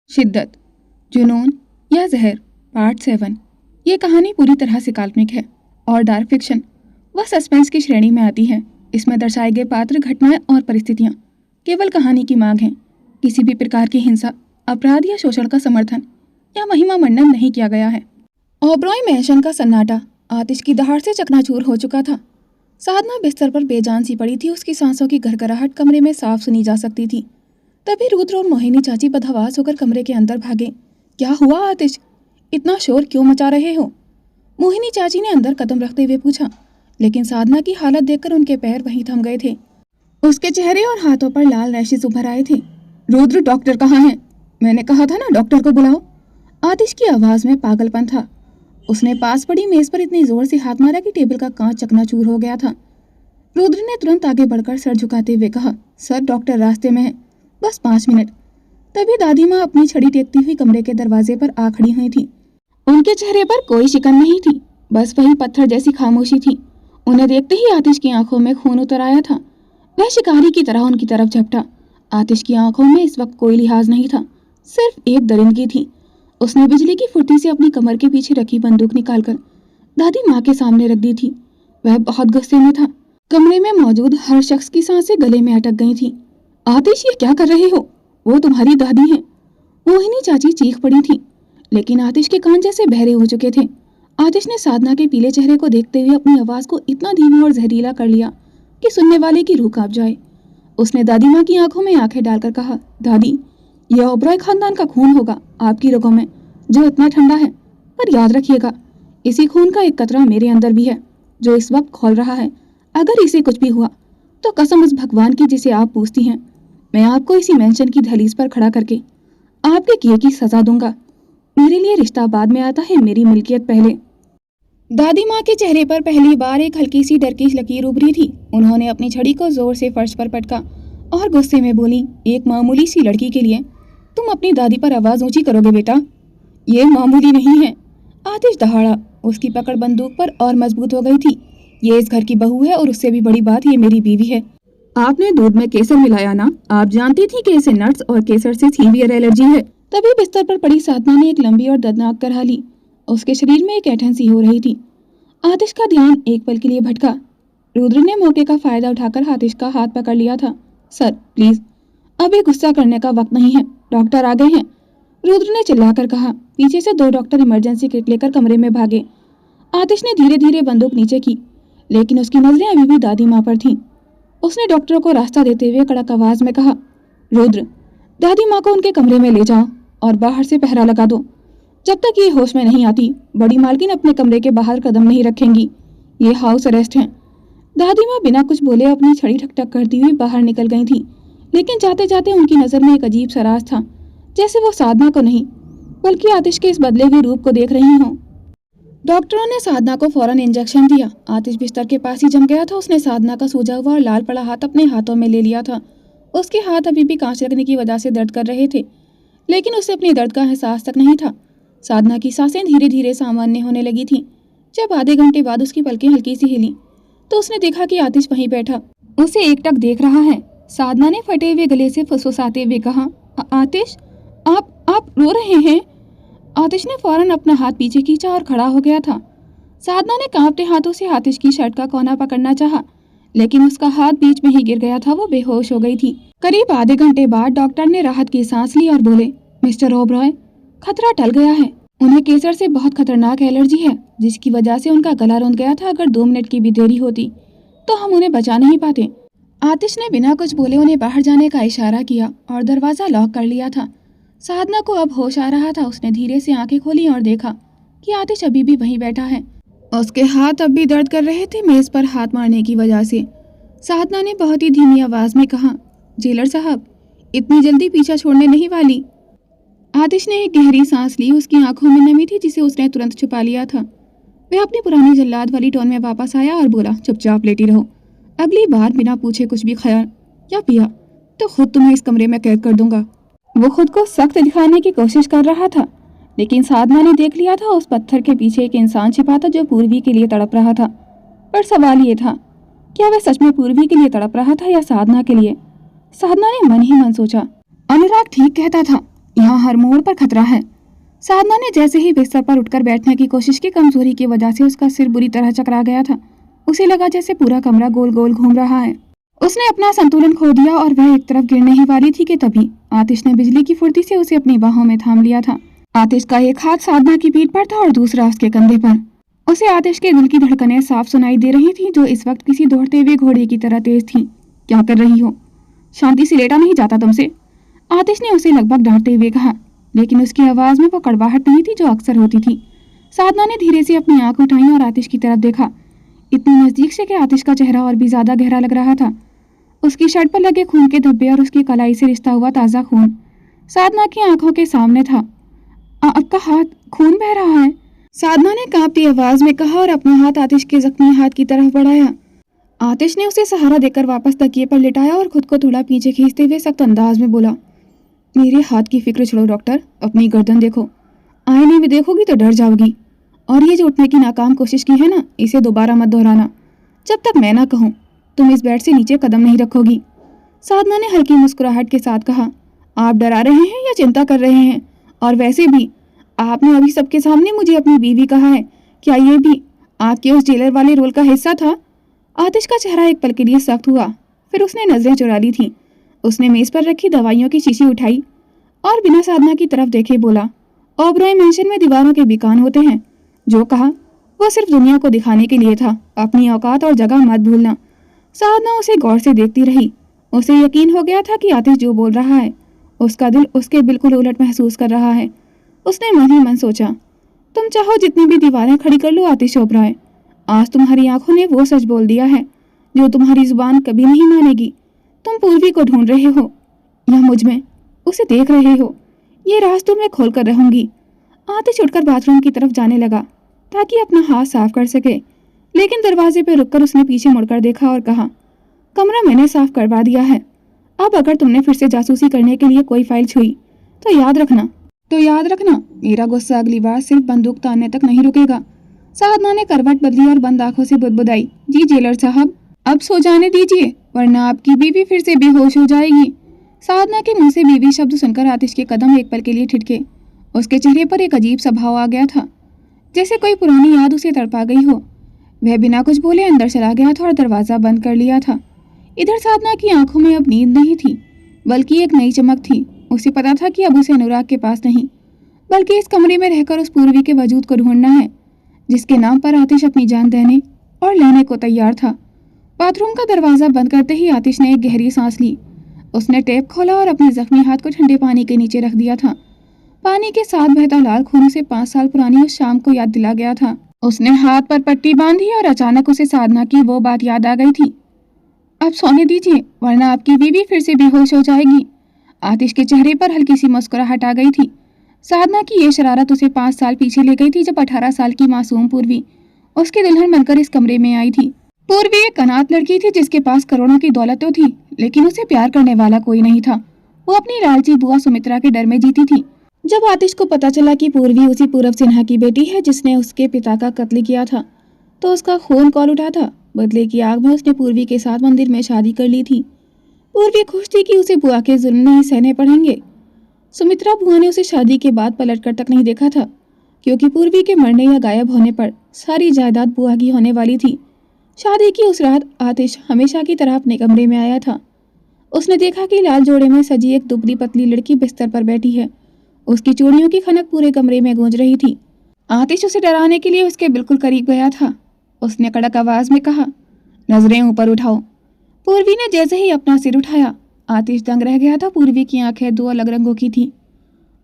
शिद्दत, जुनून या जहर, पार्ट 7। ये कहानी पूरी तरह से काल्पनिक है और डार्क फिक्शन व सस्पेंस की श्रेणी में आती है। इसमें दर्शाए गए पात्र, घटनाएं और परिस्थितियां केवल कहानी की मांग हैं। किसी भी प्रकार की हिंसा, अपराध या शोषण का समर्थन या महिमा मंडन नहीं किया गया है। ओबरॉय मैंशन का सन्नाटा आतिश की दहाड़ से चकनाचूर हो चुका था। साधना बिस्तर पर बेजान सी पड़ी थी। उसकी सांसों की घरघराहट कमरे में साफ सुनी जा सकती थी। तभी रुद्र और मोहिनी चाची बदहवास होकर कमरे के अंदर भागे। क्या हुआ आतिश, इतना शोर क्यों मचा रहे हो? मोहिनी चाची ने अंदर कदम रखते हुए पूछा, लेकिन साधना की हालत देखकर उनके पैर वहीं थम गए थे। उसके चेहरे और हाथों पर लाल रैशेस उभर आए थे। रुद्र, डॉक्टर कहाँ है? मैंने कहा था ना, डॉक्टर को बुलाओ। आतिश की आवाज में पागलपन था। उसने पास पड़ी मेज पर इतनी जोर से हाथ मारा कि टेबल का कांच चकनाचूर हो गया था। रुद्र ने तुरंत आगे बढ़कर सर झुकाते हुए कहा, सर, डॉक्टर रास्ते में है, बस 5 मिनट। तभी दादी माँ अपनी छड़ी टेकती हुई कमरे के दरवाजे पर आ खड़ी हुई थी। उनके चेहरे पर कोई शिकन नहीं थी, बस वही पत्थर जैसी खामोशी थी। उन्हें देखते ही आतिश की आंखों में खून उतर आया था। वह शिकारी की तरह उनकी तरफ झपटा। आतिश की आंखों में इस वक्त कोई लिहाज नहीं था, सिर्फ एक दरिंदगी थी। उसने बिजली की फुर्ती से अपनी कमर के पीछे रखी बंदूक निकालकर दादी माँ के सामने रख दी थी। वह बहुत गुस्से में था। कमरे में मौजूद हर शख्स की सांसें गले में अटक गई थी। आतिश, ये क्या कर रहे हो? वो तुम्हारी दादी हैं। मोहिनी चाची चीख पड़ी थी, लेकिन आतिश के कान जैसे बहरे हो चुके थे। आतिश ने साधना के पीले चेहरे को देखते हुए अपनी आवाज को इतना धीमा और जहरीला कर लिया कि सुनने वाले की रूह कांप जाए। उसने दादी माँ की आंखों में आंखें डालकर कहा, दादी, यह ओबरॉय खानदान का खून होगा आपकी रगों में, जो इतना ठंडा है। पर याद रखिएगा, इसी खून का एक कतरा मेरे अंदर भी है, जो इस वक्त खौल रहा है। अगर इसे कुछ भी हुआ तो कसम उस भगवान की जिसे आप पूछती हैं, मैं आपको इसी मेंशन की दहलीज पर खड़ा करके आपके किए की सजा दूंगा। मेरे लिए रिश्ता बाद में आता है, मेरी मिल्कियत पहले। दादी माँ के चेहरे पर पहली बार एक हल्की सी डर की लकीर उभरी थी। उन्होंने अपनी छड़ी को जोर से फर्श पर पटका और गुस्से में बोली, एक मामूली सी लड़की के लिए तुम अपनी दादी पर आवाज ऊंची करोगे बेटा? ये मामूली नहीं है। आतिश दहाड़ा। उसकी पकड़ बंदूक पर और मजबूत हो गई थी। ये इस घर की बहू है और उससे भी बड़ी बात, ये मेरी बीवी है। आपने दूध में केसर मिलाया ना? आप जानती थी कि इसे नट्स और केसर से सीवियर एलर्जी है। तभी बिस्तर पर पड़ी साधना ने एक लंबी और दर्दनाक करहा ली। उसके शरीर में एक ऐंठन सी हो रही थी। आतिश का ध्यान एक पल के लिए भटका। रुद्र ने मौके का फायदा उठाकर आतिश का हाथ पकड़ लिया था। सर, प्लीज, अभी गुस्सा करने का वक्त नहीं है, डॉक्टर आ गए हैं, रुद्र ने चिल्लाकर कहा। पीछे से 2 डॉक्टर इमरजेंसी किट लेकर कमरे में भागे। आतिश ने धीरे धीरे बंदूक नीचे की, लेकिन उसकी नजरें अभी भी दादी माँ पर थीं। उसने डॉक्टरों को रास्ता देते हुए कड़क आवाज में कहा, रुद्र, दादी माँ को उनके कमरे में ले जाओ और बाहर से पहरा लगा दो। जब तक ये होश में नहीं आती, बड़ी मालकिन अपने कमरे के बाहर कदम नहीं रखेंगी। ये हाउस अरेस्ट है। दादी माँ बिना कुछ बोले अपनी छड़ी ठक करती हुई बाहर निकल गई थी, लेकिन जाते जाते उनकी नजर में एक अजीब सा राज था, जैसे वो साधना को नहीं बल्कि आतिश के इस बदले हुए रूप को देख रही हों। डॉक्टरों ने साधना को फौरन इंजेक्शन दिया। आतिश बिस्तर के पास ही जम गया था। उसने साधना का सूजा हुआ और लाल पड़ा हाथ अपने हाथों में ले लिया था। उसके हाथ अभी भी कांच लगने की वजह से दर्द कर रहे थे, लेकिन उसे अपने दर्द का एहसास तक नहीं था। साधना की सांसें धीरे धीरे सामान्य होने लगी थीं। जब आधे घंटे बाद उसकी पलकें हल्की सी हिली तो उसने देखा कि आतिश वहीं बैठा उसे एकटक देख रहा है। साधना ने फटे हुए गले से फुसफुसाते हुए कहा, आतिश, आप रो रहे हैं? आतिश ने फौरन अपना हाथ पीछे खींचा और खड़ा हो गया था। साधना ने कांपते हाथों से आतिश की शर्ट का कोना पकड़ना चाहा, लेकिन उसका हाथ बीच में ही गिर गया था। वो बेहोश हो गई थी। करीब आधे घंटे बाद डॉक्टर ने राहत की सांस ली और बोले, मिस्टर ओबरॉय, खतरा टल गया है। उन्हें केसर से बहुत खतरनाक एलर्जी है, जिसकी वजह से उनका गला रुंध गया था। अगर 2 मिनट की भी देरी होती तो हम उन्हें बचा नहीं पाते। आतिश ने बिना कुछ बोले उन्हें बाहर जाने का इशारा किया और दरवाजा लॉक कर लिया था। साधना को अब होश आ रहा था। उसने धीरे से आंखें खोली और देखा कि आतिश अभी भी वहीं बैठा है। उसके हाथ अब भी दर्द कर रहे थे, मेज पर हाथ मारने की वजह से। साधना ने बहुत ही धीमी आवाज में कहा, जेलर साहब, इतनी जल्दी पीछा छोड़ने नहीं वाली। आतिश ने एक गहरी सांस ली। उसकी आंखों में नमी थी जिसे उसने तुरंत छुपा लिया था। वह अपनी पुरानी जल्लाद वाली टोन में वापस आया और बोला, चुपचाप लेटी रहो। अगली बार बिना पूछे कुछ भी खाया या पिया तो खुद तुम्हें इस कमरे में कैद कर दूंगा। वो खुद को सख्त दिखाने की कोशिश कर रहा था, लेकिन साधना ने देख लिया था उस पत्थर के पीछे एक इंसान छिपा था जो पूर्वी के लिए तड़प रहा था। पर सवाल ये था, क्या वह सच में पूर्वी के लिए तड़प रहा था या साधना के लिए? साधना ने मन ही मन सोचा, अनुराग ठीक कहता था, यहाँ हर मोड़ पर खतरा है। साधना ने जैसे ही बिस्तर पर उठकर बैठने की कोशिश की, कमजोरी की वजह से उसका सिर बुरी तरह चकरा गया था। उसे लगा जैसे पूरा कमरा गोल गोल घूम रहा है। उसने अपना संतुलन खो दिया और वह एक तरफ गिरने ही वाली थी कि तभी आतिश ने बिजली की फुर्ती से उसे अपनी बाहों में थाम लिया था। आतिश का एक हाथ साधना की पीठ पर था और दूसरा उसके कंधे पर। उसे आतिश के दिल की धड़कनें साफ सुनाई दे रही थी, जो इस वक्त किसी दौड़ते हुए घोड़े की तरह तेज थी। क्या कर रही हो? शांति से लेटा नहीं जाता तुमसे? आतिश ने उसे लगभग डांटते हुए कहा, लेकिन उसकी आवाज में वो कड़वाहट नहीं थी जो अक्सर होती थी। साधना ने धीरे से अपनी आंख उठाई और आतिश की तरफ देखा, इतनी नजदीक से कि आतिश का चेहरा और भी ज्यादा गहरा लग रहा था। उसकी शर्ट पर लगे खून के धब्बे और उसकी कलाई से रिश्ता हुआ ताजा खून साधना की आंखों के सामने था। आपका हाथ, खून बह रहा है, साधना ने कांपती आवाज में कहा और अपना हाथ आतिश के जख्मी हाथ की तरफ बढ़ाया। आतिश ने उसे सहारा देकर वापस तकिए पर लिटाया और खुद को थोड़ा पीछे खींचते हुए सख्त अंदाज में बोला, मेरे हाथ की फिक्र छोड़ो डॉक्टर, अपनी गर्दन देखो। आईने में देखोगी तो डर जाओगी। और ये जो उठने की नाकाम कोशिश की है ना, इसे दोबारा मत दोहराना। जब तक मैं ना कहूँ तुम इस बेड से नीचे कदम नहीं रखोगी। साधना ने हल्की मुस्कुराहट के साथ कहा, आप डरा रहे हैं या चिंता कर रहे हैं? और वैसे भी आपने अभी सबके सामने मुझे अपनी बीवी कहा है, क्या ये भी आपके उस जेलर वाले रोल का हिस्सा था? आतिश का चेहरा एक पल के लिए सख्त हुआ, फिर उसने नजरें चुरा ली थी। उसने मेज पर रखी दवाइयों की शीशी उठाई और बिना साधना की तरफ देखे बोला, ओबरॉय मेंशन में दीवारों के बिकान होते हैं। जो कहा वो सिर्फ दुनिया को दिखाने के लिए था। अपनी औकात और जगह मत भूलना। साधना उसे गौर से देखती रही। उसे यकीन हो गया था कि आतिश जो बोल रहा है उसका दिल उसके बिल्कुल उलट महसूस कर रहा है। उसने मन ही मन सोचा, तुम चाहो जितनी भी दीवारें खड़ी कर लो आतिश ओबरॉय, आज तुम्हारी आंखों ने वो सच बोल दिया है जो तुम्हारी जुबान कभी नहीं मानेगी। तुम पूर्वी को ढूंढ रहे हो या मुझ में उसे देख रहे हो? ये राज तो मैं खोल कर रहूंगी। आतिश उठकर बाथरूम की तरफ जाने लगा ताकि अपना हाथ साफ कर सके, लेकिन दरवाजे पर रुककर उसने पीछे मुड़कर देखा और कहा, कमरा मैंने साफ करवा दिया है। अब अगर तुमने फिर से जासूसी करने के लिए कोई फाइल छुई तो याद रखना मेरा गुस्सा अगली बार सिर्फ बंदूक तानने तक नहीं रुकेगा। साधना ने करवट बदली और बंद आंखों से बुदबुदाई, जी जेलर साहब, अब सो जाने दीजिए वरना आपकी बीवी फिर से बेहोश हो जाएगी। साधना के मुंह से बीवी शब्द सुनकर आतिश के कदम एक पल के लिए ठिठके। उसके चेहरे पर एक अजीब सा भाव आ गया था, जैसे कोई पुरानी याद उसे तड़पा गई हो। वह बिना कुछ बोले अंदर चला गया था और दरवाजा बंद कर लिया था। इधर साधना की आंखों में अब नींद नहीं थी, बल्कि एक नई चमक थी। उसे पता था कि अब उसे अनुराग के पास नहीं, बल्कि इस कमरे में रहकर उस पूर्वी के वजूद को ढूंढना है, जिसके नाम पर आतिश अपनी जान देने और लेने को तैयार था। बाथरूम का दरवाजा बंद करते ही आतिश ने एक गहरी सांस ली। उसने टेप खोला और अपने जख्मी हाथ को ठंडे पानी के नीचे रख दिया था। पानी के साथ बहता लाल खून से 5 साल पुरानी उस शाम को याद दिला गया था। उसने हाथ पर पट्टी बांधी और अचानक उसे साधना की वो बात याद आ गई थी, अब सोने दीजिए वरना आपकी बीवी फिर से बेहोश हो जाएगी। आतिश के चेहरे पर हल्की सी मुस्कुराहट आ गई थी। साधना की ये शरारत उसे 5 साल पीछे ले गई थी, जब 18 साल की मासूम पूर्वी उसकी दुल्हन बनकर इस कमरे में आई थी। पूर्वी एक अनाथ लड़की थी जिसके पास करोड़ों की दौलत तो थी, लेकिन उसे प्यार करने वाला कोई नहीं था। वो अपनी लालची बुआ सुमित्रा के डर में जीती थी। जब आतिश को पता चला कि पूर्वी उसी पूरब सिन्हा की बेटी है जिसने उसके पिता का कत्ल किया था, तो उसका खून कौल उठा था। बदले की आग में उसने पूर्वी के साथ मंदिर में शादी कर ली थी। पूर्वी खुश थी कि उसे बुआ के जुल्म नहीं सहने पड़ेंगे। सुमित्रा बुआ ने उसे शादी के बाद पलटकर तक नहीं देखा था, क्योंकि पूर्वी के मरने या गायब होने पर सारी जायदाद बुआ की होने वाली थी। शादी की उस रात आतिश हमेशा की तरह अपने कमरे में आया था। उसने देखा कि लाल जोड़े में सजी एक दुबली पतली लड़की बिस्तर पर बैठी है। उसकी चूड़ियों की खनक पूरे कमरे में गूंज रही थी। आतिश उसे डराने के लिए उसके बिल्कुल करीब गया था। उसने कड़क आवाज में कहा, नजरें ऊपर उठाओ। पूर्वी ने जैसे ही अपना सिर उठाया, आतिश दंग रह गया था। पूर्वी की आंखें 2 अलग रंगों की थी।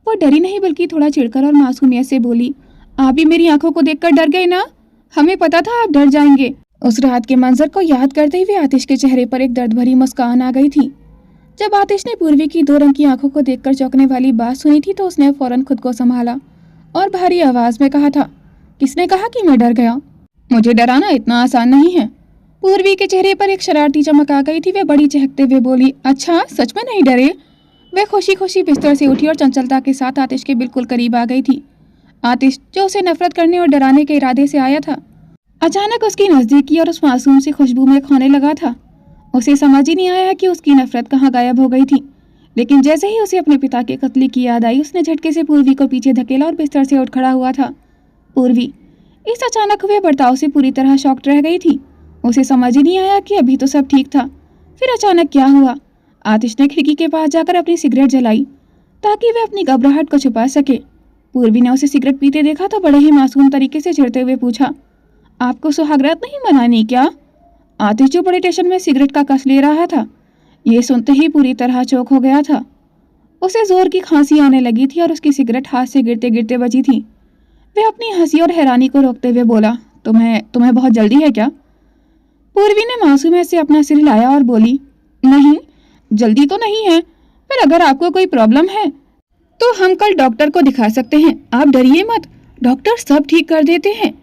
वो डरी नहीं बल्कि थोड़ा चिढ़कर और मासूमियत से बोली, आप भी मेरी आंखों को देखकर डर गए ना? हमें पता था आप डर जाएंगे। उस रात के मंजर को याद करते हुए आतिश के चेहरे पर एक दर्द भरी मुस्कान आ गई थी। जब आतिश ने पूर्वी की 2 रंग की आंखों को देखकर चौंकने वाली बात सुनी थी, तो उसने फौरन खुद को संभाला और भारी आवाज में कहा था, किसने कहा कि मैं डर गया? मुझे डराना इतना आसान नहीं है। पूर्वी के चेहरे पर एक शरारती चमक आ गई थी। वे बड़ी चहकते हुए बोली, अच्छा सच में नहीं डरे? वह खुशी खुशी बिस्तर से उठी और चंचलता के साथ आतिश के बिल्कुल करीब आ गई थी। आतिश, जो उसे नफरत करने और डराने के इरादे से आया था, अचानक उसकी नजदीकी और उस मासूम सी खुशबू में खोने लगा था। उसे समझ ही नहीं आया कि उसकी नफरत कहाँ गायब हो गई थी। लेकिन जैसे ही उसे अपने पिता के कत्ल की याद आई, उसने झटके से पूर्वी को पीछे धकेला और बिस्तर से उठ खड़ा हुआ था। पूर्वी इस अचानक हुए बर्ताव से पूरी तरह शॉक्ड रह गई थी। उसे समझ ही नहीं आया कि अभी तो सब ठीक था, फिर अचानक क्या हुआ। आतिश ने खिड़की के पास जाकर अपनी सिगरेट जलाई ताकि वह अपनी घबराहट को छुपा सके। पूर्वी ने उसे सिगरेट पीते देखा तो बड़े ही मासूम तरीके से चिढ़ते हुए पूछा, आपको सुहागरात नहीं मनानी क्या? आतिश जो बड़े टेंशन में सिगरेट का कस ले रहा था, ये सुनते ही पूरी तरह चौक हो गया था। उसे जोर की खांसी आने लगी थी और उसकी सिगरेट हाथ से गिरते गिरते बची थी। वह अपनी हंसी और हैरानी को रोकते हुए बोला, तुम्हें बहुत जल्दी है क्या? पूर्वी ने मासूमियत से अपना सिर हिलाया और बोली, नहीं जल्दी तो नहीं है, पर अगर आपको कोई प्रॉब्लम है तो हम कल डॉक्टर को दिखा सकते हैं। आप डरिए मत, डॉक्टर सब ठीक कर देते हैं।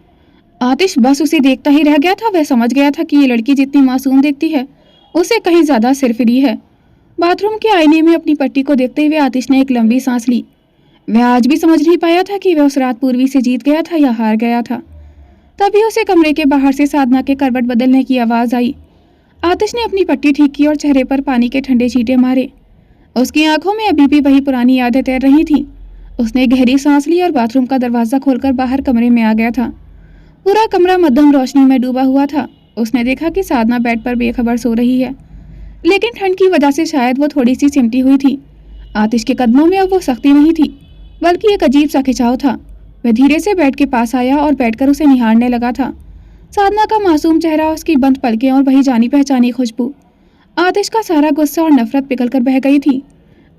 आतिश बस उसे देखता ही रह गया था। वह समझ गया था कि ये लड़की जितनी मासूम दिखती है उसे कहीं ज्यादा सिरफिरी है। बाथरूम के आईने में अपनी पट्टी को देखते हुए आतिश ने एक लंबी सांस ली। वह आज भी समझ नहीं पाया था कि वह उस रात पूर्वी से जीत गया था या हार गया था। तभी उसे कमरे के बाहर से साधना के करवट बदलने की आवाज आई। आतिश ने अपनी पट्टी ठीक की और चेहरे पर पानी के ठंडे छींटे मारे। उसकी आंखों में अभी भी वही पुरानी यादें तैर रही थी। उसने गहरी सांस ली और बाथरूम का दरवाजा खोलकर बाहर कमरे में आ गया था। पूरा कमरा मध्यम रोशनी में डूबा हुआ था। उसने देखा कि साधना बेड पर बेखबर सो रही है, लेकिन ठंड की वजह से शायद वो थोड़ी सी सिमटी हुई थी। आतिश के कदमों में अब वो सख्ती नहीं थी, बल्कि एक अजीब सा खिंचाव था। वह धीरे से बेड के पास आया और बैठकर उसे निहारने लगा था। साधना का मासूम चेहरा, उसकी बंद पलकें और वही जानी पहचानी खुशबू। आतिश का सारा गुस्सा और नफरत पिघलकर बह गई थी।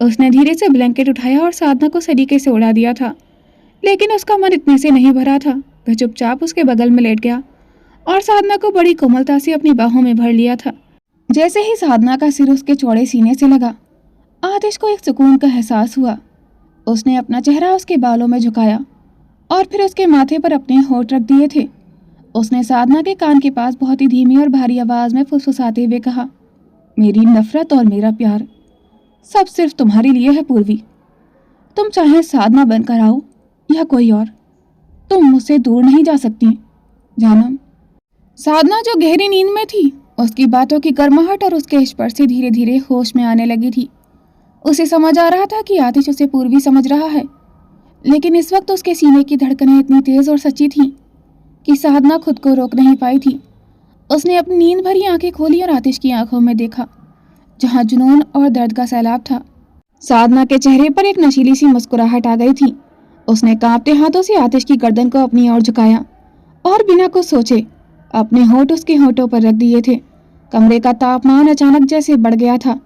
उसने धीरे से ब्लैंकेट उठाया और साधना को सलीके से उड़ा दिया था, लेकिन उसका मन इतने से नहीं भरा था। वह चुपचाप उसके बगल में लेट गया और साधना को बड़ी कोमलता से अपनी बाहों में भर लिया था। जैसे ही साधना का सिर उसके चौड़े सीने से लगा, आतिश को एक सुकून का एहसास हुआ। उसने अपना चेहरा उसके बालों में झुकाया और फिर उसके माथे पर अपने होंठ रख दिए थे। उसने साधना के कान के पास बहुत ही धीमी और भारी आवाज में फुसफुसाते हुए कहा, मेरी नफरत और मेरा प्यार सब सिर्फ तुम्हारे लिए है पूर्वी। तुम चाहे साधना बनकर आओ या कोई और, तुम मुझसे दूर नहीं जा सकती जानम। साधना जो गहरी नींद में थी, उसकी बातों की गर्माहट और उसके स्पर्श से धीरे धीरे होश में आने लगी थी। उसे समझ आ रहा था कि आतिश उसे पूर्वी समझ रहा है, लेकिन इस वक्त उसके सीने की धड़कनें इतनी तेज और सच्ची थीं कि साधना खुद को रोक नहीं पाई थी। उसने अपनी नींद भरी आंखें खोली और आतिश की आंखों में देखा, जहां जुनून और दर्द का सैलाब था। साधना के चेहरे पर एक नशीली सी मुस्कुराहट आ गई थी। उसने कांपते हाथों से आतिश की गर्दन को अपनी ओर झुकाया और बिना कुछ सोचे अपने होंठ उसके होंठों पर रख दिए थे। कमरे का तापमान अचानक जैसे बढ़ गया था।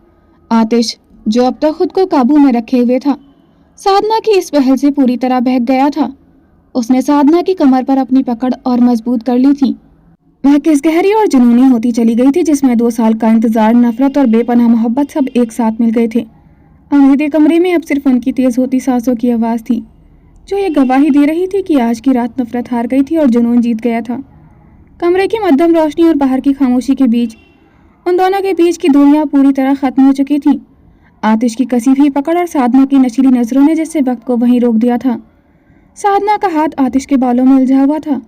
आतिश, जो अब तक खुद को काबू में रखे हुए था, साधना की इस पहल से पूरी तरह बहक गया था। उसने साधना की कमर पर अपनी पकड़ और मजबूत कर ली थी। वह किस गहरी और जुनूनी होती चली गई थी, जिसमें 2 साल का इंतजार, नफरत और बेपनाह मोहब्बत सब एक साथ मिल गए थे। अंधेरे कमरे में अब सिर्फ उनकी तेज होती सांसों की आवाज़ थी, जो ये गवाही दे रही थी कि आज की रात नफरत हार गई थी और जुनून जीत गया था। कमरे की मध्यम रोशनी और बाहर की खामोशी के बीच, उन दोनों के बीच की दूरियां पूरी तरह खत्म हो चुकी थी। आतिश की कसी हुई पकड़ और साधना की नशीली नजरों ने जैसे वक्त को वहीं रोक दिया था। साधना का हाथ आतिश के बालों में उलझा हुआ था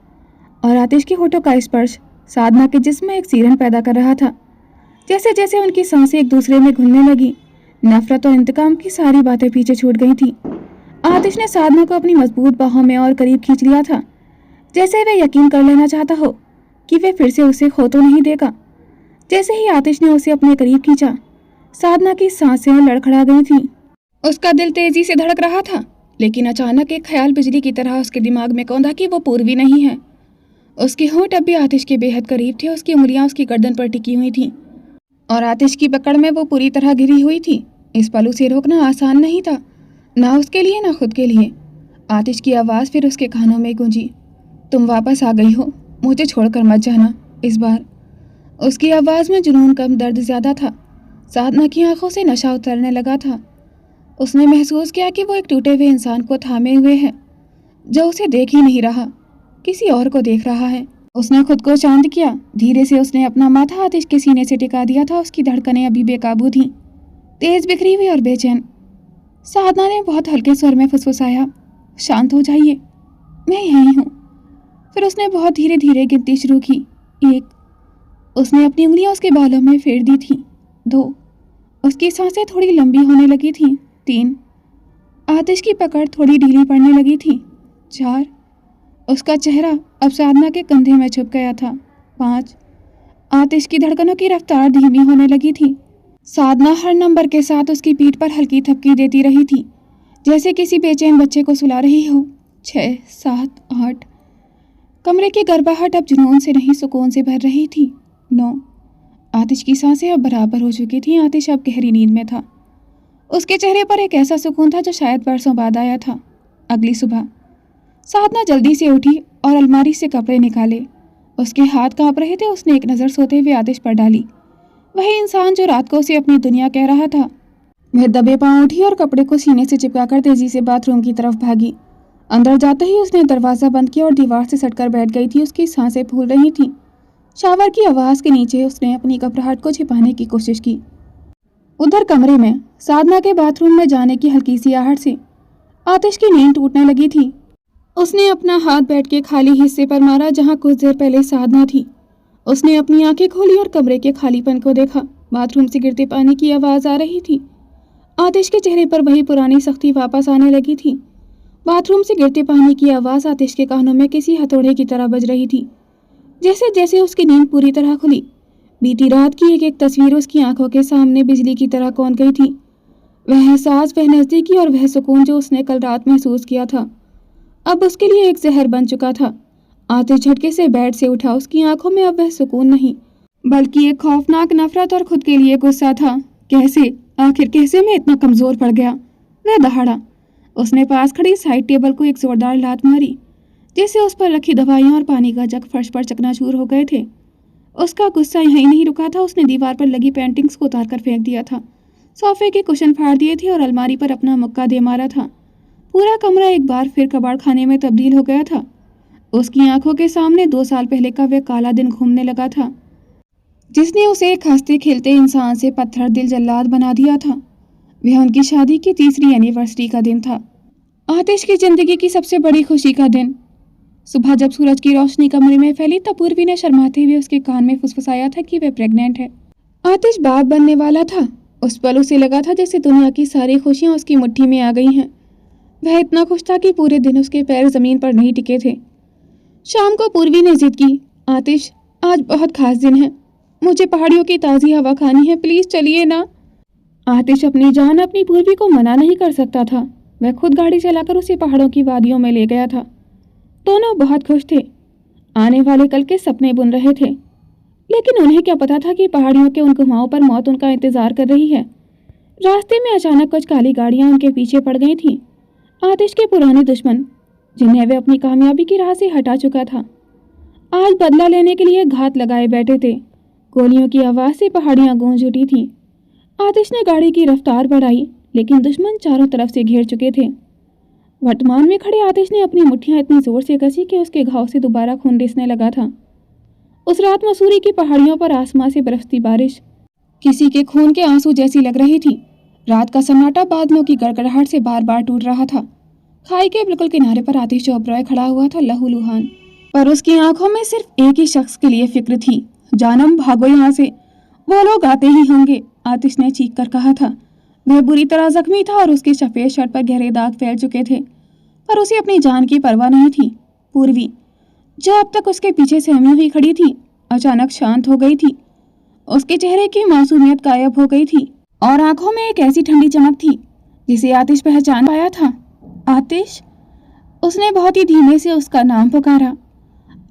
और आतिश के होठों का स्पर्श साधना के जिस्म में एक सीरन पैदा कर रहा था। जैसे जैसे उनकी सांसें एक दूसरे में घुलने लगी, नफरत और इंतकाम की सारी बातें पीछे छूट गई थी। आतिश ने साधना को अपनी मजबूत बाहों में और करीब खींच लिया था, जैसे वह यकीन कर लेना चाहता हो कि वह फिर से उसे खो तो नहीं देगा। जैसे ही आतिश ने उसे अपने करीब खींचा, साधना की सांसें लड़खड़ा गई थीं। उसका दिल तेजी से धड़क रहा था, लेकिन अचानक एक ख्याल बिजली की तरह उसके दिमाग में कौंधा कि वो पूर्वी नहीं है। उसके होंठ अब भी आतिश के बेहद करीब थे। उसकी उंगलियां उसकी गर्दन पर टिकी हुई थीं और आतिश की पकड़ में वो पूरी तरह घिरी हुई थी। इस पल उसे रोकना आसान नहीं था, ना उसके लिए ना खुद के लिए। आतिश की आवाज़ फिर उसके कानों में गूंजी, तुम वापस आ गई हो, मुझे छोड़कर मत जाना इस बार। उसकी आवाज़ में जुनून कम, दर्द ज़्यादा था। साधना की आंखों से नशा उतरने लगा था। उसने महसूस किया कि वो एक टूटे हुए इंसान को थामे हुए है, जो उसे देख ही नहीं रहा, किसी और को देख रहा है। उसने खुद को शांत किया। धीरे से उसने अपना माथा आतिश के सीने से टिका दिया था। उसकी धड़कनें अभी बेकाबू थीं, तेज, बिखरी हुई और बेचैन। साधना ने बहुत हल्के स्वर में फुसफुसाया, शांत हो जाइए, मैं यहीं हूँ। फिर उसने बहुत धीरे धीरे गिनती शुरू की। 1। उसने अपनी उंगलियां उसके बालों में फेर दी थी। 2। उसकी सांसें थोड़ी लंबी होने लगी थीं। 3। आतिश की पकड़ थोड़ी ढीली पड़ने लगी थी। 4। उसका चेहरा अब साधना के कंधे में छुप गया था। 5। आतिश की धड़कनों की रफ्तार धीमी होने लगी थी। साधना हर नंबर के साथ उसकी पीठ पर हल्की थपकी देती रही थी, जैसे किसी बेचैन बच्चे को सुला रही हो। 6, 7, 8। कमरे की गर्भाहट अब जुनून से नहीं सुकून से भर रही थी। 9। आतिश की सांसें अब बराबर हो चुकी थीं। आतिश अब गहरी नींद में था। उसके चेहरे पर एक ऐसा सुकून था जो शायद बरसों बाद आया था। अगली सुबह साधना जल्दी से उठी और अलमारी से कपड़े निकाले। उसके हाथ कांप रहे थे। उसने एक नज़र सोते हुए आतिश पर डाली। वही इंसान जो रात को उसे अपनी दुनिया कह रहा था। वह दबे पांव उठी और कपड़े को सीने से चिपकाकर तेजी से बाथरूम की तरफ भागी। अंदर जाते ही उसने दरवाज़ा बंद किया और दीवार से सटकर बैठ गई थी। उसकी सांसें फूल रही थीं। शावर की आवाज़ के नीचे उसने अपनी घबराहट को छिपाने की कोशिश की। उधर कमरे में साधना के बाथरूम में जाने की हल्की सी आहट से आतिश की नींद टूटने लगी थी। उसने अपना हाथ बेड के खाली हिस्से पर मारा जहां कुछ देर पहले साधना थी। उसने अपनी आंखें खोली और कमरे के खालीपन को देखा। बाथरूम से गिरते पानी की आवाज़ आ रही थी। आतिश के चेहरे पर वही पुरानी सख्ती वापस आने लगी थी। बाथरूम से गिरते पानी की आवाज़ आतिश के कानों में किसी हथौड़े की तरह बज रही थी। जैसे जैसे उसकी नींद पूरी तरह खुली, बीती रात की एक एक तस्वीर उसकी आंखों के सामने बिजली की तरह कौंध गई थी। वह एहसास, वह नज़दीकी और वह सुकून जो उसने कल रात महसूस किया था, अब उसके लिए एक जहर बन चुका था। आतिश झटके से बेड से उठा। उसकी आंखों में अब वह सुकून नहीं, बल्कि एक खौफनाक नफरत और खुद के लिए गुस्सा था। कैसे, आखिर कैसे मैं इतना कमज़ोर पड़ गया? वह दहाड़ा। उसने पास खड़ी साइड टेबल को एक जोरदार लात मारी, जिससे उस पर रखी दवाइयाँ और पानी का जग फर्श पर चकनाचूर हो गए थे। उसका गुस्सा यहीं नहीं रुका था। उसने दीवार पर लगी पेंटिंग्स को उतार कर फेंक दिया था, सोफे के कुशन फाड़ दिए थे और अलमारी पर अपना मुक्का दे मारा था। पूरा कमरा एक बार फिर कबाड़ खाने में तब्दील हो गया था। उसकी आंखों के सामने 2 साल पहले का वह काला दिन घूमने लगा था, जिसने उसे एक हंसते खेलते इंसान से पत्थर दिल जल्लाद बना दिया था। वह उनकी शादी की 3री एनिवर्सरी का दिन था। आतिश की जिंदगी की सबसे बड़ी खुशी का दिन। सुबह जब सूरज की रोशनी कमरे में फैली तब पूर्वी ने शर्माते हुए उसके कान में फुसफुसाया था कि वह प्रेग्नेंट है। आतिश बाप बनने वाला था। उस पल उसे लगा था जैसे दुनिया की सारी खुशियां उसकी मुट्ठी में आ गई हैं। वह इतना खुश था कि पूरे दिन उसके पैर जमीन पर नहीं टिके थे। शाम को पूर्वी ने जिद की, आतिश, आज बहुत खास दिन है, मुझे पहाड़ियों की ताज़ी हवा खानी है, प्लीज़ चलिए ना। आतिश अपनी जान अपनी पूर्वी को मना नहीं कर सकता था। वह खुद गाड़ी चलाकर उसे पहाड़ों की वादियों में ले गया था। दोनों बहुत खुश थे, आने वाले कल के सपने बुन रहे थे। लेकिन उन्हें क्या पता था कि पहाड़ियों के उन गुफाओं पर मौत उनका इंतजार कर रही है। रास्ते में अचानक कुछ काली गाड़ियां उनके पीछे पड़ गई थीं। आतिश के पुराने दुश्मन, जिन्हें वे अपनी कामयाबी की राह से हटा चुका था, आज बदला लेने के लिए घात लगाए बैठे थे। गोलियों की आवाज़ से पहाड़ियां गूंज उठी थीं। आतिश ने गाड़ी की रफ्तार बढ़ाई, लेकिन दुश्मन चारों तरफ से घेर चुके थे। वर्तमान में खड़े आतिश ने अपनी मुट्ठियां इतनी जोर से कसी कि उसके घाव से दोबारा खून रिसने लगा था। उस रात मसूरी की पहाड़ियों पर आसमां से बरसती बारिश किसी के खून के आंसू जैसी लग रही थी। रात का सन्नाटा बादलों की गड़गड़ाहट से बार बार टूट रहा था। खाई के बिल्कुल किनारे पर आतिश ओबरॉय खड़ा हुआ था, लहूलुहान, पर उसकी आंखों में सिर्फ एक ही शख्स के लिए फिक्र थी। जानम, भागो यहाँ से, वो लोग आते ही होंगे, आतिश ने चीख कर कहा था। वह बुरी तरह जख्मी था और उसके सफेद शर्ट पर गहरे दाग फैल चुके थे, पर उसे अपनी जान की परवाह नहीं थी। पूर्वी, जो अब तक उसके पीछे सहमी हुई खड़ी थी, अचानक शांत हो गई थी। उसके चेहरे की मासूमियत गायब हो गई थी और आंखों में एक ऐसी ठंडी चमक थी जिसे आतिश पहचान पाया था। आतिश, उसने बहुत ही धीमे से उसका नाम पुकारा।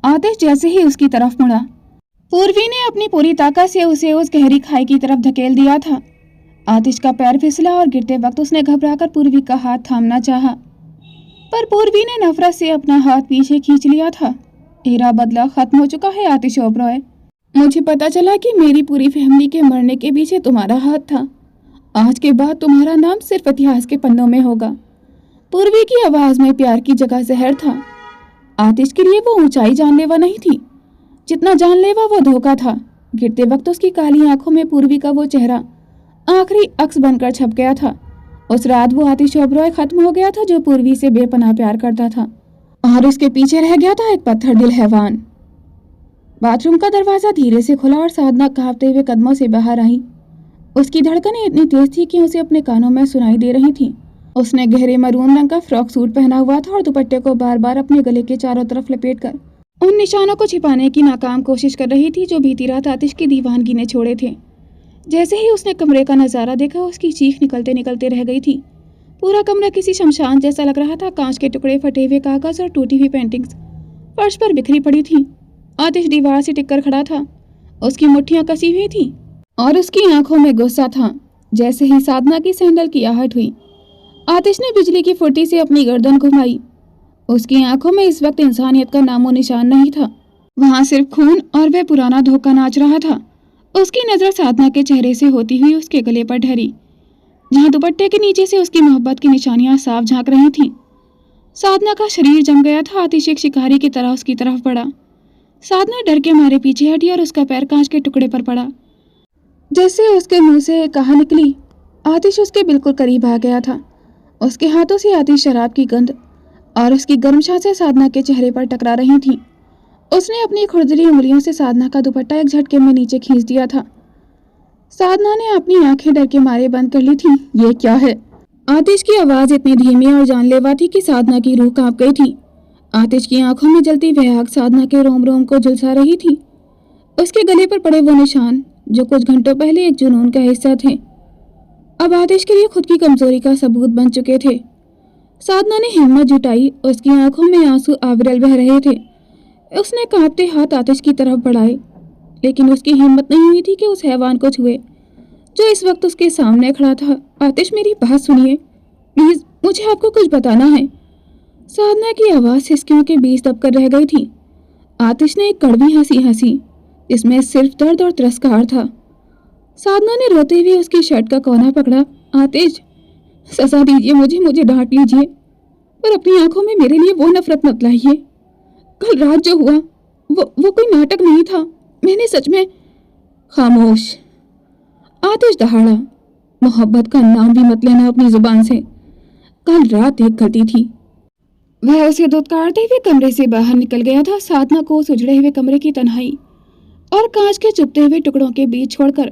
आतिश जैसे ही उसकी तरफ मुड़ा, पूर्वी ने अपनी पूरी ताकत से उसे उस गहरी खाई की तरफ धकेल दिया था। आतिश का पैर फिसला और गिरते वक्त उसने घबराकर पूर्वी का हाथ थामना चाहा, पर पूर्वी ने नफरत से अपना हाथ पीछे खींच लिया था। एरा बदला खत्म हो चुका है आतिश ओबरॉय। मुझे पता चला कि मेरी पूरी फैमिली के मरने के पीछे तुम्हारा हाथ था। आज के बाद तुम्हारा नाम सिर्फ इतिहास के पन्नों में होगा। पूर्वी की आवाज में प्यार की जगह जहर था। आतिश के लिए वो ऊंचाई जानलेवा नहीं थी जितना जानलेवा वो धोखा था। गिरते वक्त उसकी काली आंखों में पूर्वी का वो चेहरा आखिरी अक्स बनकर छप गया था। उस रात वो आतिश ओबरॉय खत्म हो गया था जो पूर्वी से बेपनाह प्यार करता था, और इसके पीछे रह गया था एक पत्थर दिल हैवान। बाथरूम का दरवाजा धीरे से खुला और साधना कांपते हुए कदमों से बाहर आई। उसकी धड़कनें इतनी तेज थी कि उसे अपने कानों में सुनाई दे रही थी। उसने गहरे मरून रंग का फ्रॉक सूट पहना हुआ था और दुपट्टे को बार बार अपने गले के चारों तरफ लपेटकर उन निशानों को छिपाने की नाकाम कोशिश कर रही थी जो बीती रात आतिश की दीवानगी ने छोड़े थे। जैसे ही उसने कमरे का नजारा देखा, उसकी चीख निकलते निकलते रह गई थी। पूरा कमरा किसी शमशान जैसा लग रहा था। कांच के टुकड़े, फटे हुए कागज और टूटी हुई पेंटिंग्स फर्श पर बिखरी पड़ी थी। आतिश दीवार से टिककर खड़ा था। उसकी मुट्ठियां कसी हुई थी और उसकी आंखों में गुस्सा था। जैसे ही साधना की सैंडल की आहट हुई, आतिश ने बिजली की फुर्ती से अपनी गर्दन घुमाई। उसकी आंखों में इस वक्त इंसानियत का नामो निशान नहीं था। वहां सिर्फ खून और वह पुराना धोखा नाच रहा था। उसकी नजर साधना के चेहरे से होती हुई उसके गले पर ठहरी, जहां दुपट्टे के नीचे से उसकी मोहब्बत की निशानियां साफ झांक रही थीं। साधना का शरीर जम गया था। आतिश एक शिकारी की तरह उसकी तरफ बढ़ा। साधना डर के मारे पीछे हटी और उसका पैर कांच के टुकड़े पर पड़ा। जैसे उसके मुंह से एक कहा निकली, आतिश उसके बिल्कुल करीब आ गया था। उसके हाथों से आती शराब की गंध और उसकी गर्म सांसें साधना के चेहरे पर टकरा रही थीं। उसने अपनी खुरदरी उंगलियों से साधना का दुपट्टा एक झटके में नीचे खींच दिया था। साधना ने अपनी आंखें डर के मारे बंद कर ली थी। ये क्या है? आतिश की आवाज इतनी धीमी और जानलेवा थी कि साधना की रूह कांप गई थी। आतिश की आंखों में जलती वह आग साधना के रोम रोम को झुलसा रही थी। उसके गले पर पड़े वो निशान जो कुछ घंटों पहले एक जुनून का हिस्सा थे, अब आतिश के लिए खुद की कमजोरी का सबूत बन चुके थे। साधना ने हिम्मत जुटाई। उसकी आंखों में आंसू आविरल बह रहे थे। उसने कांपते हाथ आतिश की तरफ बढ़ाए, लेकिन उसकी हिम्मत नहीं हुई थी कि उस हैवान को छुए जो इस वक्त उसके सामने खड़ा था। आतिश, मेरी बात सुनिए प्लीज, मुझे आपको कुछ बताना है। साधना की आवाज सिसकियों के बीच दबकर रह गई थी। आतिश ने एक कड़वी हंसी हंसी जिसमें सिर्फ दर्द और तिरस्कार था। साधना ने रोते हुए उसकी शर्ट का कोना पकड़ा। आतिश, सजा दीजिए मुझे डांट लीजिए, पर अपनी आंखों में मेरे लिए वो नफरत मत लाइए। कल रात जो हुआ वो कोई नाटक नहीं था। मैंने सच में। खामोश, आतिश दहाड़ा। मोहब्बत का नाम भी मत लेना अपनी जुबान से। कल रात एक गलती थी। वह उसे धुतकारते हुए कमरे से बाहर निकल गया था। साधना को उस उजड़े हुए कमरे की तन्हाई और कांच के चुभते हुए टुकड़ों के बीच छोड़कर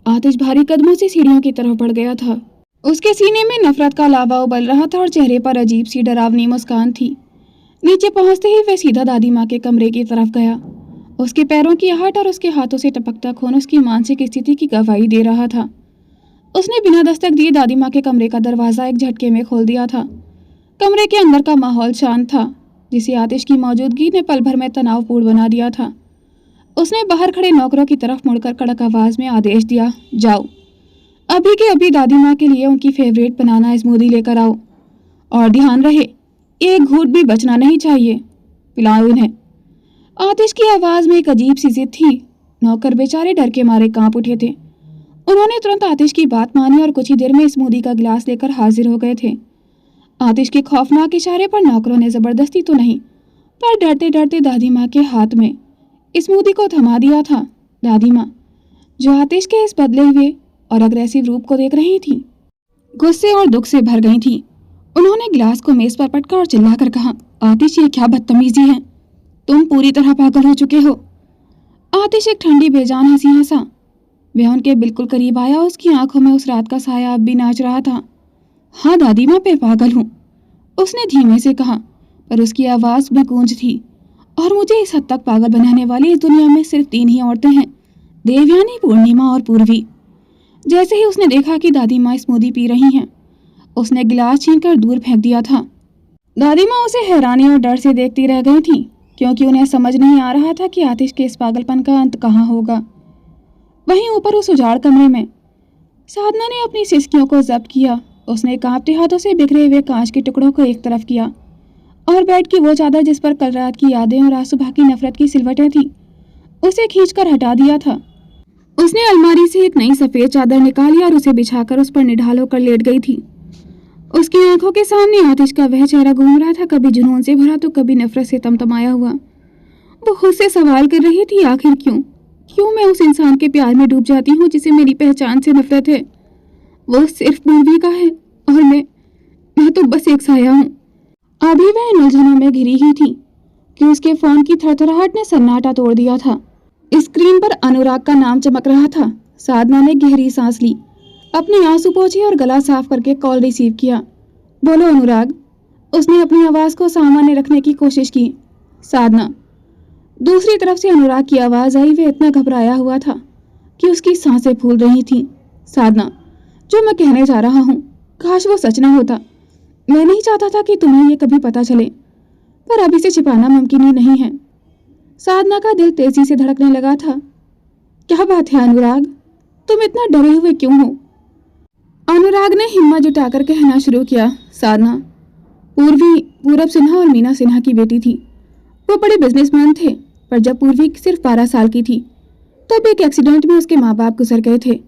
आतिश भारी कदमों से सीढ़ियों की तरफ बढ़ गया था। उसके सीने में नफरत का लावा उबल रहा था और चेहरे पर अजीब सी डरावनी मुस्कान थी। नीचे पहुंचते ही वह सीधा दादी माँ के कमरे की तरफ गया। उसके पैरों की आहट और उसके हाथों से टपकता खून उसकी मानसिक स्थिति की गवाही दे रहा था। उसने बिना दस्तक दिए दादी माँ के कमरे का दरवाजा एक झटके में खोल दिया था। कमरे के अंदर का माहौल शांत था, जिसे आतिश की मौजूदगी ने पल भर में तनावपूर्ण बना दिया था। उसने बाहर खड़े नौकरों की तरफ मुड़कर कड़क आवाज में आदेश दिया, जाओ, अभी के अभी दादी माँ के लिए उनकी फेवरेट बनाना स्मूदी लेकर आओ, और ध्यान रहे एक घूंट भी बचना नहीं चाहिए, पिलाओ इन्हें। आतिश की आवाज में एक अजीब सी जिद थी। नौकर बेचारे डर के मारे कांप उठे थे। उन्होंने तुरंत आतिश की बात मानी और कुछ ही देर में स्मूदी का गिलास लेकर हाजिर हो गए थे। आतिश के खौफनाक इशारे पर नौकरों ने जबरदस्ती तो नहीं, पर डरते डरते दादी माँ के हाथ में स्मूदी को थमा दिया था। दादी माँ, जो आतिश के इस बदले हुए और अग्रेसिव रूप को देख रही थी, गुस्से और दुख से भर गई थी। उन्होंने गिलास को मेज पर पटका और चिल्लाकर कहा, आतिश, ये क्या बदतमीजी है? तुम पूरी तरह पागल हो चुके हो। आतिश एक ठंडी बेजान हंसी हंसा। वह उनके बिल्कुल करीब आया। उसकी आंखों में उस रात का साया अब भी नाच रहा था। हाँ दादी माँ, पे पागल हूँ, उसने धीमे से कहा, पर उसकी आवाज में गूंज थी। और मुझे इस हद तक पागल बनाने वाली इस दुनिया में सिर्फ 3 ही औरतें हैं, देवयानी, पूर्णिमा और पूर्वी। जैसे ही उसने देखा कि दादी माँ स्मूदी पी रही हैं, उसने गिलास छीनकर दूर फेंक दिया था। दादी माँ उसे हैरानी और डर से देखती रह गई थी, क्योंकि उन्हें समझ नहीं आ रहा था कि आतिश के इस पागलपन का अंत कहाँ होगा। वहीं ऊपर उस उजाड़ कमरे में साधना ने अपनी सिसकियों को जब्त किया। उसने कांपते हाथों से बिखरे हुए कांच के टुकड़ों को एक तरफ किया और बेड की वो चादर जिस पर कल रात की यादें और आज सुबह की नफरत की सिलवटें थी, उसे खींचकर हटा दिया था। उसने अलमारी से एक नई सफेद चादर निकाली और उसे बिछाकर उस पर निढाल होकर लेट गई थी। उसकी आंखों के सामने आतिश का वह चेहरा घूम रहा था, कभी जुनून से भरा तो कभी नफरत से तमतमाया हुआ। वो खुद से सवाल कर रही थी, आखिर क्यों मैं उस इंसान के प्यार में डूब जाती हूँ जिसे मेरी पहचान से नफरत है। वो सिर्फ पूर्वी का है और मैं तो बस एक साया हूँ। अभी वह इन उलझनों में घिरी ही थी कि उसके फोन की थरथराहट ने सन्नाटा तोड़ दिया था। स्क्रीन पर अनुराग का नाम चमक रहा था। साधना ने गहरी सांस ली, अपने आंसू पोंछे और गला साफ करके कॉल रिसीव किया। बोलो अनुराग। उसने अपनी आवाज को सामान्य रखने की कोशिश की। साधना। दूसरी तरफ से अनुराग की आवाज आई। वह इतना घबराया हुआ था कि उसकी सांसें फूल रही थीं। साधना, जो मैं कहने जा रहा हूँ, काश वो सच ना होता। मैं नहीं चाहता था कि तुम्हें ये कभी पता चले, पर अब इसे छिपाना मुमकिन ही नहीं है। साधना का दिल तेजी से धड़कने लगा था। क्या बात है अनुराग, तुम इतना डरे हुए क्यों हो? अनुराग ने हिम्मत जुटाकर कहना शुरू किया। साधना, पूर्वी पूरब सिन्हा और मीना सिन्हा की बेटी थी। वो बड़े बिजनेसमैन थे, पर जब पूर्वी सिर्फ 12 साल की थी तब एक एक्सीडेंट में उसके माँ बाप गुजर गए थे।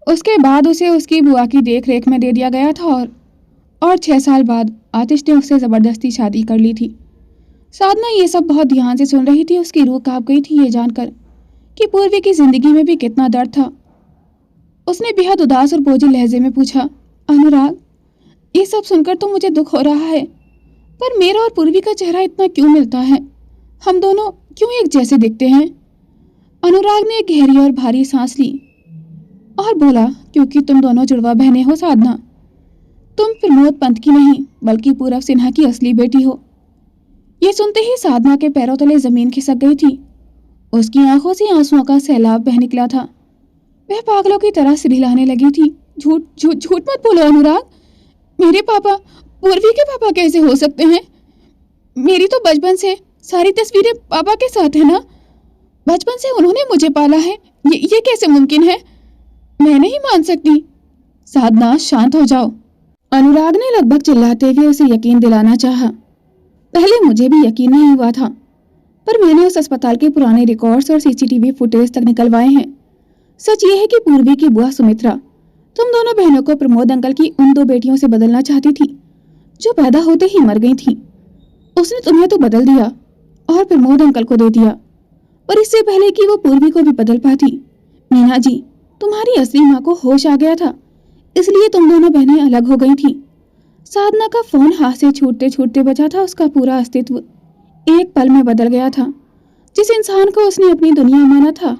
उसके बाद उसे उसकी बुआ की देख रेख में दे दिया गया था और 6 साल बाद आतिश ने उससे ज़बरदस्ती शादी कर ली थी। साधना ये सब बहुत ध्यान से सुन रही थी। उसकी रूह कांप गई थी ये जानकर कि पूर्वी की जिंदगी में भी कितना दर्द था। उसने बेहद उदास और बोझिल लहजे में पूछा, अनुराग, ये सब सुनकर तो मुझे दुख हो रहा है, पर मेरा और पूर्वी का चेहरा इतना क्यों मिलता है? हम दोनों क्यों एक जैसे दिखते हैं? अनुराग ने गहरी और भारी सांस ली और बोला, क्योंकि तुम दोनों जुड़वा बहनें हो साधना। तुम प्रमोद पंत की नहीं, बल्कि पूरब सिन्हा की असली बेटी हो। ये सुनते ही साधना के पैरों तले जमीन खिसक गई थी। उसकी आंखों से आंसुओं का सैलाब बह निकला था। वह पागलों की तरह सिर हिलाने लगी थी। झूठ झूठ झूठ मत बोलो अनुराग। मेरे पापा पूर्वी के पापा कैसे हो सकते हैं? मेरी तो बचपन से सारी तस्वीरें पापा के साथ है ना। बचपन से उन्होंने मुझे पाला है। ये कैसे मुमकिन है? मैं नहीं मान सकती। साधना, शांत हो जाओ। अनुराग ने लगभग चिल्लाते हुए उसे यकीन दिलाना चाहा। पहले मुझे भी यकीन नहीं हुआ था, पर मैंने उस अस्पताल के पुराने रिकॉर्ड्स और सीसीटीवी फुटेज तक निकलवाए हैं। सच ये है कि पूर्वी की बुआ सुमित्रा तुम दोनों बहनों को प्रमोद अंकल की उन 2 बेटियों से बदलना चाहती थी जो पैदा होते ही मर गई थी। उसने तुम्हें तो बदल दिया और प्रमोद अंकल को दे दिया, पर इससे पहले कि वो पूर्वी को भी बदल पाती, मीना जी, तुम्हारी असली माँ को होश आ गया था, इसलिए तुम दोनों बहनें अलग हो गई थी। साधना का फोन हाथ से छूटते छूटते बचा था। उसका पूरा अस्तित्व एक पल में बदल गया था। जिस इंसान को उसने अपनी दुनिया माना था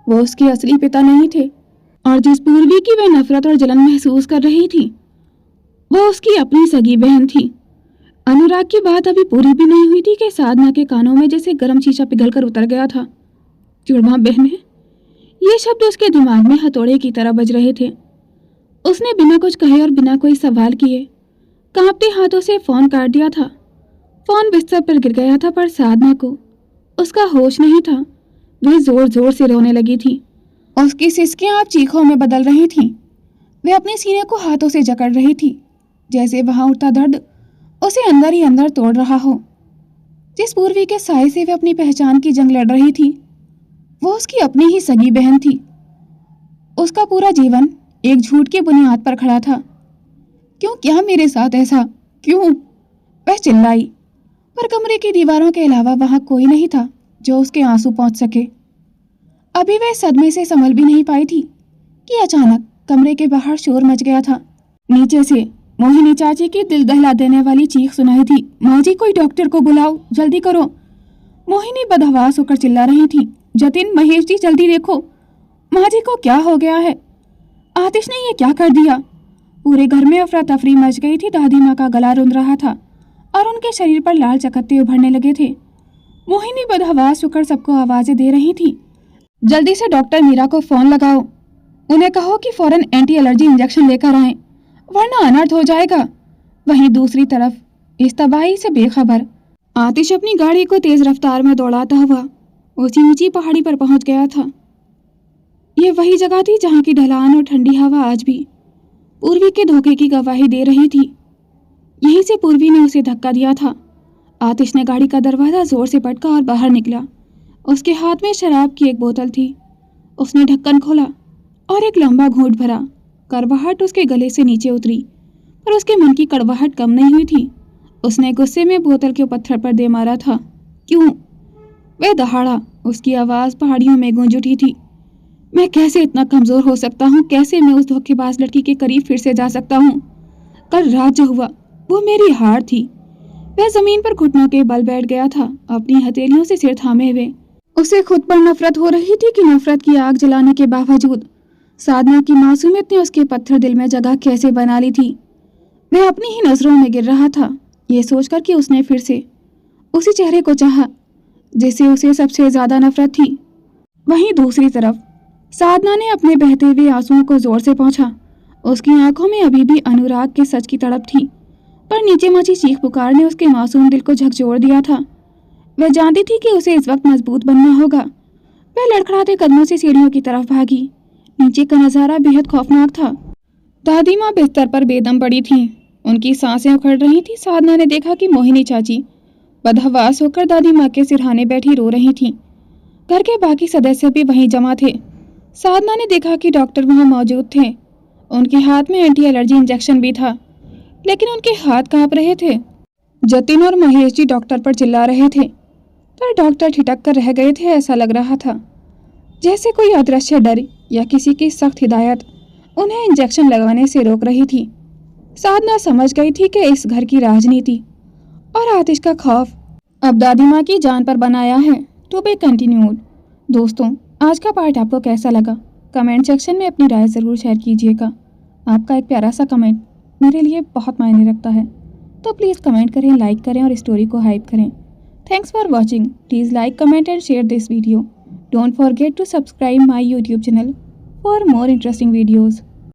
वो उसके असली पिता नहीं थे, और जिस पूर्वी की वह नफरत और जलन महसूस कर रही थी वो उसकी अपनी सगी बहन थी। अनुराग की बात अभी पूरी भी नहीं हुई थी कि साधना के कानों में जैसे गर्म शीशा पिघलकर उतर गया था। जुड़वा बहनें, ये शब्द उसके दिमाग में हथौड़े की तरह बज रहे थे। उसने बिना कुछ कहे और बिना कोई सवाल किए कांपते हाथों से फोन काट दिया था। फोन बिस्तर पर गिर गया था, पर साधना को उसका होश नहीं था। वह जोर जोर से रोने लगी थी। उसकी सिसकियां अब चीखों में बदल रही थीं। वह अपने सीने को हाथों से जकड़ रही थी, जैसे वहां उठता दर्द उसे अंदर ही अंदर तोड़ रहा हो। जिस पूर्वी के साय से वह अपनी पहचान की जंग लड़ रही थी वो उसकी अपनी ही सगी बहन थी। उसका पूरा जीवन एक झूठ की बुनियाद पर खड़ा था। क्यों किया मेरे साथ ऐसा? क्यों? वह चिल्लाई, पर कमरे की दीवारों के अलावा वहां कोई नहीं था जो उसके आंसू पहुंच सके। अभी वह सदमे से संभल भी नहीं पाई थी कि अचानक कमरे के बाहर शोर मच गया था। नीचे से मोहिनी चाची की दिल दहला देने वाली चीख सुनाई थी। माँ जी, कोई डॉक्टर को बुलाओ, जल्दी करो। मोहिनी बदहवास होकर चिल्ला रही थी। जतिन, महेश जी, जल्दी देखो, माँ जी को क्या हो गया है? आतिश ने ये क्या कर दिया? पूरे घर में अफरा तफरी मच गई थी। दादी माँ का गला रुंध रहा था और उनके शरीर पर लाल चकत्ते उभरने लगे थे। मोहिनी बदहवास होकर सबको आवाजें दे रही थी। जल्दी से डॉक्टर मीरा को फोन लगाओ, उन्हें कहो कि फौरन एंटी एलर्जी इंजेक्शन लेकर आएं, वरना अनर्थ हो जाएगा। वहीं दूसरी तरफ इस तबाही से बेखबर आतिश अपनी गाड़ी को तेज रफ्तार में दौड़ाता हुआ ऊंची ऊंची पहाड़ी पर पहुंच गया था। ये वही जगह थी जहां की ढलान और ठंडी हवा आज भी पूर्वी के धोखे की गवाही दे रही थी। यहीं से पूर्वी ने उसे धक्का दिया था। आतिश ने गाड़ी का दरवाजा जोर से पटका और बाहर निकला। उसके हाथ में शराब की एक बोतल थी। उसने ढक्कन खोला और एक लंबा घूंट भरा। कड़वाहट उसके गले से नीचे उतरी, पर उसके मन की कड़वाहट कम नहीं हुई थी। उसने गुस्से में बोतल के पत्थर पर दे मारा था। क्यों? वह दहाड़ा। उसकी आवाज़ पहाड़ियों में गूंज उठी थी। मैं कैसे इतना कमज़ोर हो सकता हूँ? कैसे मैं उस धोखेबाज लड़की के करीब फिर से जा सकता हूँ? कल रात जो हुआ वो मेरी हार थी। वह जमीन पर घुटनों के बल बैठ गया था, अपनी हथेलियों से सिर थामे हुए। उसे खुद पर नफरत हो रही थी कि नफरत की आग जलाने के बावजूद साधना की मासूमियत ने उसके पत्थर दिल में जगह कैसे बना ली थी। वह अपनी ही नजरों में गिर रहा था, ये सोचकर कि उसने फिर से उसी चेहरे को चाहा जिससे उसे सबसे ज्यादा नफरत थी। वहीं दूसरी तरफ साधना ने अपने बहते हुए आंसुओं को जोर से पोंछा। उसकी आंखों में अभी भी अनुराग के सच की तड़प थी, पर नीचे मची चीख पुकार ने उसके मासूम दिल को झकझोर दिया था। वह जानती थी कि उसे इस वक्त मजबूत बनना होगा। वह लड़खड़ाते कदमों से सीढ़ियों की तरफ भागी। नीचे का नजारा बेहद खौफनाक था। दादी माँ बिस्तर पर बेदम पड़ी थीं। उनकी सांसें उखड़ रही थी। साधना ने देखा कि मोहिनी चाची बदहवास होकर दादी माँ के सिरहाने बैठी रो रही थीं। घर के बाकी सदस्य भी वहीं जमा थे। साधना ने देखा कि डॉक्टर वहां मौजूद थे। उनके हाथ में एंटी एलर्जी इंजेक्शन भी था, लेकिन उनके हाथ कांप रहे थे। जतिन और महेश जी डॉक्टर पर चिल्ला रहे थे, पर डॉक्टर ठिठक कर रह गए थे। ऐसा लग रहा था जैसे कोई अदृश्य डर या किसी की सख्त हिदायत उन्हें इंजेक्शन लगाने से रोक रही थी। साधना समझ गई थी कि इस घर की राजनीति और आतिश का खौफ अब दादी माँ की जान पर बनाया है। To be continued. दोस्तों, आज का पार्ट आपको कैसा लगा? कमेंट सेक्शन में अपनी राय ज़रूर शेयर कीजिएगा। आपका एक प्यारा सा कमेंट मेरे लिए बहुत मायने रखता है, तो प्लीज़ कमेंट करें, लाइक करें और स्टोरी को हाइप करें। Thanks for watching. Please like, comment and share this video. Don't forget to subscribe my YouTube channel for more interesting videos.